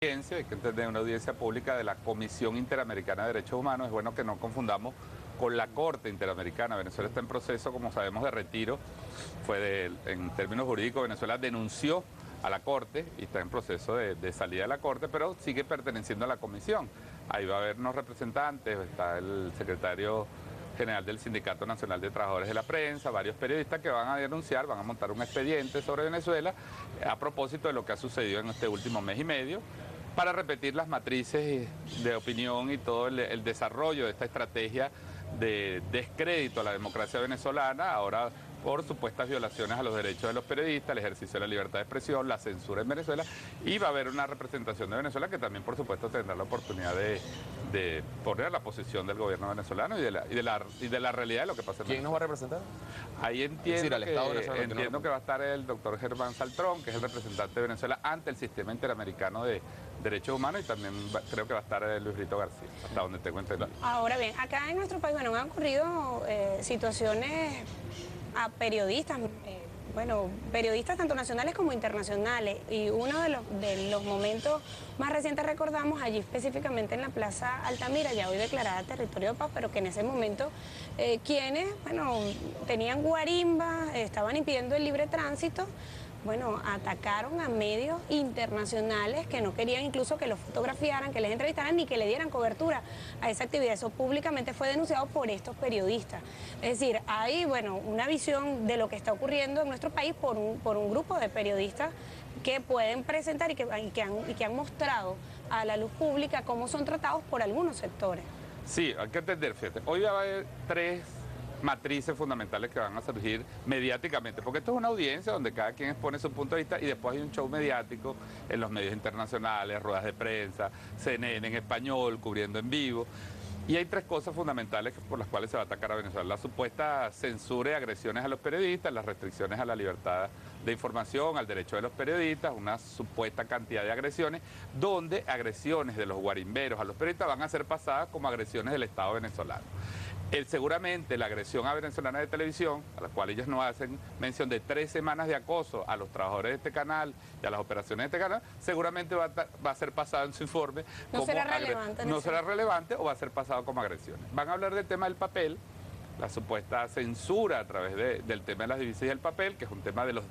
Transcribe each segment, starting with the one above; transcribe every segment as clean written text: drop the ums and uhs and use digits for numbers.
Hay que entender una audiencia pública de la Comisión Interamericana de Derechos Humanos. Es bueno que no confundamos con la Corte Interamericana. Venezuela está en proceso, como sabemos, de retiro. En términos jurídicos, Venezuela denunció a la Corte y está en proceso de salida de la Corte, pero sigue perteneciendo a la Comisión. Ahí va a haber unos representantes, está el secretario general del Sindicato Nacional de Trabajadores de la Prensa, varios periodistas que van a denunciar, van a montar un expediente sobre Venezuela a propósito de lo que ha sucedido en este último mes y medio, para repetir las matrices de opinión y todo el desarrollo de esta estrategia de descrédito a la democracia venezolana, ahora por supuestas violaciones a los derechos de los periodistas, el ejercicio de la libertad de expresión, la censura en Venezuela, y va a haber una representación de Venezuela que también, por supuesto, tendrá la oportunidad de poner la posición del gobierno venezolano y de la realidad de lo que pasa en ¿Quién nos va a representar? Ahí entiendo que va a estar el doctor Germán Saltrón, que es el representante de Venezuela ante el Sistema Interamericano de Derechos Humanos, y también creo que va a estar Luis Rito García, hasta donde tengo entendido. Ahora bien, acá en nuestro país, bueno, han ocurrido situaciones a periodistas, periodistas tanto nacionales como internacionales, y uno de los momentos más recientes recordamos allí específicamente en la Plaza Altamira, ya hoy declarada territorio de paz, pero que en ese momento quienes, tenían guarimbas, estaban impidiendo el libre tránsito, atacaron a medios internacionales que no querían incluso que los fotografiaran, que les entrevistaran ni que le dieran cobertura a esa actividad. Eso públicamente fue denunciado por estos periodistas. Es decir, hay una visión de lo que está ocurriendo en nuestro país por un grupo de periodistas que pueden presentar y que han mostrado a la luz pública cómo son tratados por algunos sectores. Sí, hay que entender, fíjate, hoy va a haber tres matrices fundamentales que van a surgir mediáticamente, porque esto es una audiencia donde cada quien expone su punto de vista y después hay un show mediático en los medios internacionales, ruedas de prensa, CNN en español, cubriendo en vivo. Y hay tres cosas fundamentales por las cuales se va a atacar a Venezuela: la supuesta censura y agresiones a los periodistas, las restricciones a la libertad de información, al derecho de los periodistas, una supuesta cantidad de agresiones, donde agresiones de los guarimberos a los periodistas van a ser pasadas como agresiones del Estado venezolano. Seguramente la agresión a Venezolana de Televisión, a la cual ellos no hacen mención de 3 semanas de acoso a los trabajadores de este canal y a las operaciones de este canal, seguramente va a ser pasado en su informe no será relevante. No será relevante o va a ser pasado como agresiones. Van a hablar del tema del papel, la supuesta censura a través del tema de las divisas y el papel, que es un tema de los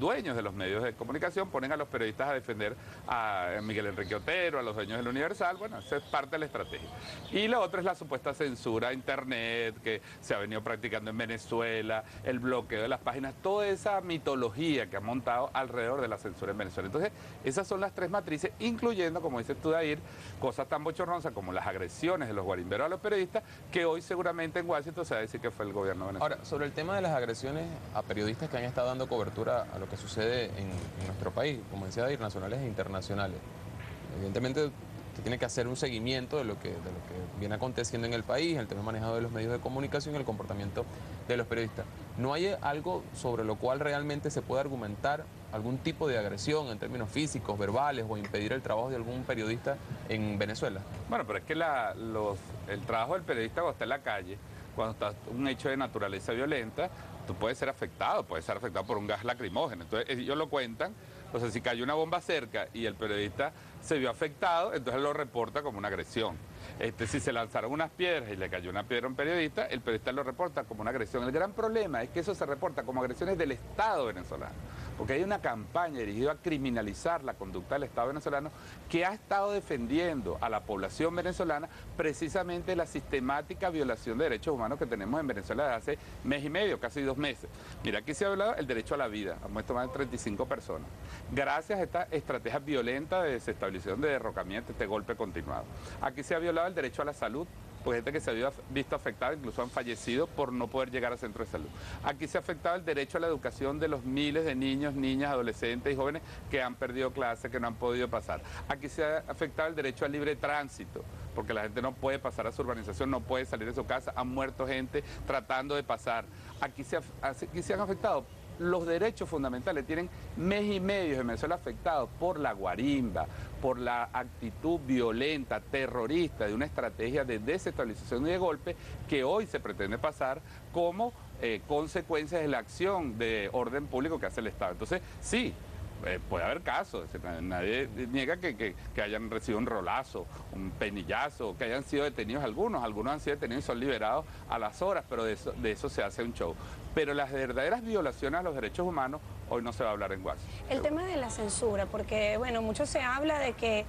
dueños de los medios de comunicación. Ponen a los periodistas a defender a Miguel Enrique Otero, a los dueños del Universal. Bueno, esa es parte de la estrategia. Y la otra es la supuesta censura a Internet, que se ha venido practicando en Venezuela, el bloqueo de las páginas, toda esa mitología que han montado alrededor de la censura en Venezuela. Entonces, esas son las tres matrices, incluyendo, como dices tú, Dair, cosas tan bochornosas como las agresiones de los guarimberos a los periodistas, que hoy seguramente en Washington se va a decir que fue el gobierno venezolano. Ahora, sobre el tema de las agresiones a periodistas que han estado dando cobertura a lo que sucede en nuestro país, como decía, nacionales e internacionales, evidentemente se tiene que hacer un seguimiento de lo que viene aconteciendo en el país, el tema manejado de los medios de comunicación y el comportamiento de los periodistas. ¿No hay algo sobre lo cual realmente se puede argumentar algún tipo de agresión en términos físicos, verbales, o impedir el trabajo de algún periodista en Venezuela? Bueno, pero es que el trabajo del periodista cuando está en la calle, cuando está un hecho de naturaleza violenta, tú puedes ser afectado por un gas lacrimógeno. Entonces ellos lo cuentan, o sea, si cayó una bomba cerca y el periodista se vio afectado, entonces lo reporta como una agresión. Si se lanzaron unas piedras y le cayó una piedra a un periodista, el periodista lo reporta como una agresión. El gran problema es que eso se reporta como agresiones del Estado venezolano, porque hay una campaña dirigida a criminalizar la conducta del Estado venezolano que ha estado defendiendo a la población venezolana precisamente la sistemática violación de derechos humanos que tenemos en Venezuela desde hace mes y medio, casi 2 meses. Mira, aquí se ha hablado del derecho a la vida, han muerto más de 35 personas, gracias a esta estrategia violenta de desestabilización, de derrocamiento, este golpe continuado. Aquí se ha violado el derecho a la salud, pues gente que se había visto afectada, incluso han fallecido por no poder llegar al centro de salud. Aquí se ha afectado el derecho a la educación de los miles de niños, niñas, adolescentes y jóvenes que han perdido clases, que no han podido pasar. Aquí se ha afectado el derecho al libre tránsito, porque la gente no puede pasar a su urbanización, no puede salir de su casa, han muerto gente tratando de pasar. Aquí se han afectado los derechos fundamentales. Tienen mes y medio en Venezuela afectados por la guarimba, por la actitud violenta, terrorista de una estrategia de desestabilización y de golpe que hoy se pretende pasar como consecuencias de la acción de orden público que hace el Estado. Entonces, sí, puede haber casos, es decir, nadie niega que hayan recibido un rolazo, un penillazo, que hayan sido detenidos algunos han sido detenidos y son liberados a las horas, pero de eso se hace un show. Pero las verdaderas violaciones a los derechos humanos, hoy no se va a hablar en Washington. El tema de la censura, porque bueno, mucho se habla de que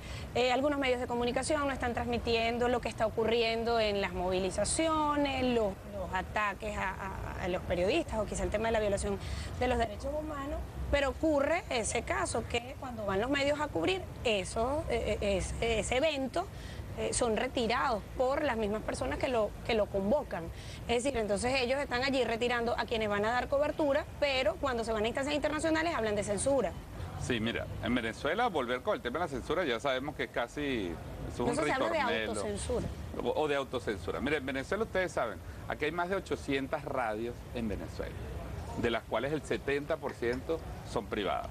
algunos medios de comunicación no están transmitiendo lo que está ocurriendo en las movilizaciones, los ataques a los periodistas, o quizá el tema de la violación de los derechos humanos, pero ocurre ese caso que cuando van los medios a cubrir ese evento, son retirados por las mismas personas que lo convocan. Es decir, entonces ellos están allí retirando a quienes van a dar cobertura, pero cuando se van a instancias internacionales hablan de censura. Sí, mira, en Venezuela volver con el tema de la censura ya sabemos que es casi un Entonces se habla de ritornello. autocensura. O de autocensura. Mira, en Venezuela ustedes saben, aquí hay más de 800 radios en Venezuela, de las cuales el 70% son privadas.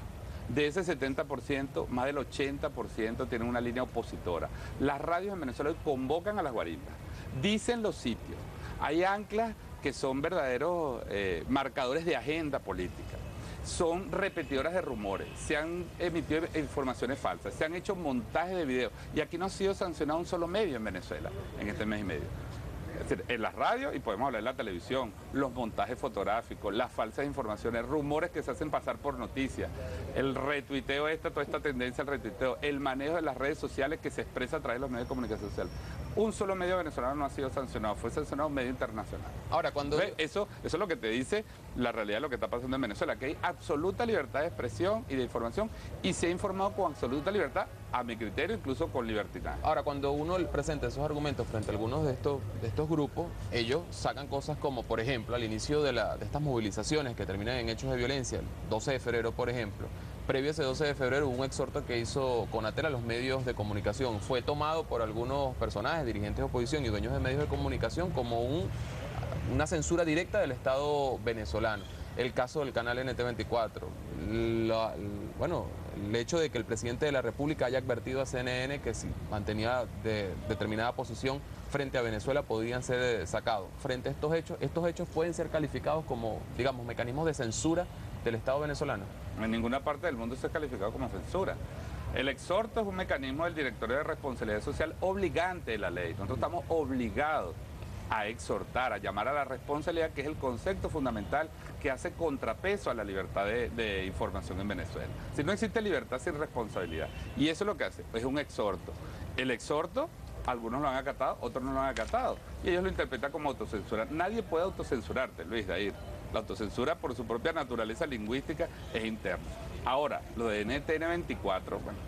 De ese 70%, más del 80% tienen una línea opositora. Las radios en Venezuela hoy convocan a las guarimbas, dicen los sitios. Hay anclas que son verdaderos marcadores de agenda política. Son repetidoras de rumores, se han emitido informaciones falsas, se han hecho montajes de videos. Y aquí no ha sido sancionado un solo medio en Venezuela en este mes y medio. Es decir, en las radios, y podemos hablar de la televisión, los montajes fotográficos, las falsas informaciones, rumores que se hacen pasar por noticias, el retuiteo, toda esta tendencia al retuiteo, el manejo de las redes sociales que se expresa a través de los medios de comunicación social. Un solo medio venezolano no ha sido sancionado, fue sancionado un medio internacional. Ahora, cuando... Eso es lo que te dice la realidad de lo que está pasando en Venezuela, que hay absoluta libertad de expresión y de información, y se ha informado con absoluta libertad, a mi criterio, incluso con libertinaje. Ahora, cuando uno presenta esos argumentos frente a algunos de estos grupos, ellos sacan cosas como, por ejemplo, al inicio de estas movilizaciones que terminan en hechos de violencia, el 12 de febrero, por ejemplo, previo a ese 12 de febrero hubo un exhorto que hizo Conatel a los medios de comunicación. Fue tomado por algunos personajes, dirigentes de oposición y dueños de medios de comunicación como una censura directa del Estado venezolano. El caso del canal NT24, el hecho de que el presidente de la República haya advertido a CNN que si mantenía determinada posición frente a Venezuela podían ser sacados. Frente a estos hechos pueden ser calificados como, digamos, mecanismos de censura del Estado venezolano. En ninguna parte del mundo se ha calificado como censura. El exhorto es un mecanismo del Directorio de Responsabilidad Social obligante de la ley. Nosotros estamos obligados a exhortar, a llamar a la responsabilidad, que es el concepto fundamental que hace contrapeso a la libertad de información en Venezuela. Si no existe libertad sin responsabilidad. Y eso es lo que hace, es un exhorto. El exhorto, algunos lo han acatado, otros no lo han acatado. Y ellos lo interpretan como autocensura. Nadie puede autocensurarte, Luis Dair. La autocensura, por su propia naturaleza lingüística, es interna. Ahora, lo de NTN24, bueno,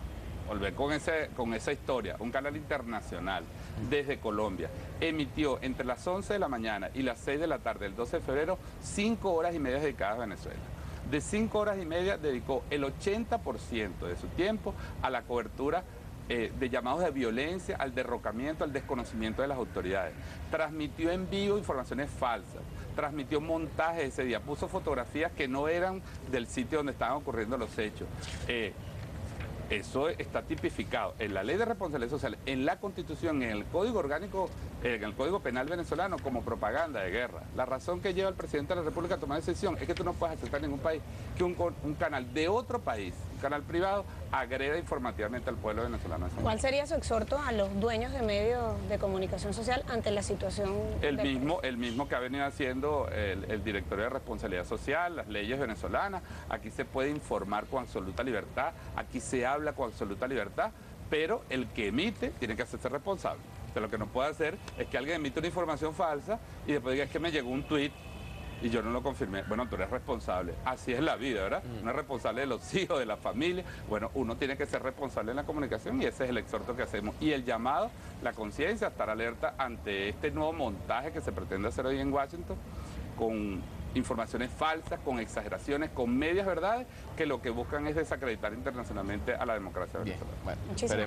volver con esa historia, un canal internacional desde Colombia, emitió entre las 11 de la mañana y las 6 de la tarde del 12 de febrero 5 horas y media dedicadas a Venezuela. De 5 horas y media dedicó el 80% de su tiempo a la cobertura de llamados de violencia, al derrocamiento, al desconocimiento de las autoridades. Transmitió en vivo informaciones falsas, transmitió montajes ese día, puso fotografías que no eran del sitio donde estaban ocurriendo los hechos. Eso está tipificado en la Ley de Responsabilidad Social, en la Constitución, en el Código Orgánico, en el Código Penal venezolano como propaganda de guerra. La razón que lleva al presidente de la República a tomar esa decisión es que tú no puedes aceptar en ningún país que un canal de otro país, un canal privado, agreda informativamente al pueblo venezolano. ¿Cuál sería su exhorto a los dueños de medios de comunicación social ante la situación? El mismo que ha venido haciendo el Directorio de Responsabilidad Social, las leyes venezolanas. Aquí se puede informar con absoluta libertad, aquí se habla con absoluta libertad, pero el que emite tiene que hacerse responsable. Entonces, lo que no puede hacer es que alguien emite una información falsa y después diga, es que me llegó un tuit y yo no lo confirmé. Bueno, tú eres responsable. Así es la vida, ¿verdad? Uno es responsable de los hijos, de la familia. Bueno, uno tiene que ser responsable en la comunicación y ese es el exhorto que hacemos. Y el llamado, la conciencia, estar alerta ante este nuevo montaje que se pretende hacer hoy en Washington con informaciones falsas, con exageraciones, con medias verdades, que lo que buscan es desacreditar internacionalmente a la democracia venezolana. Bueno,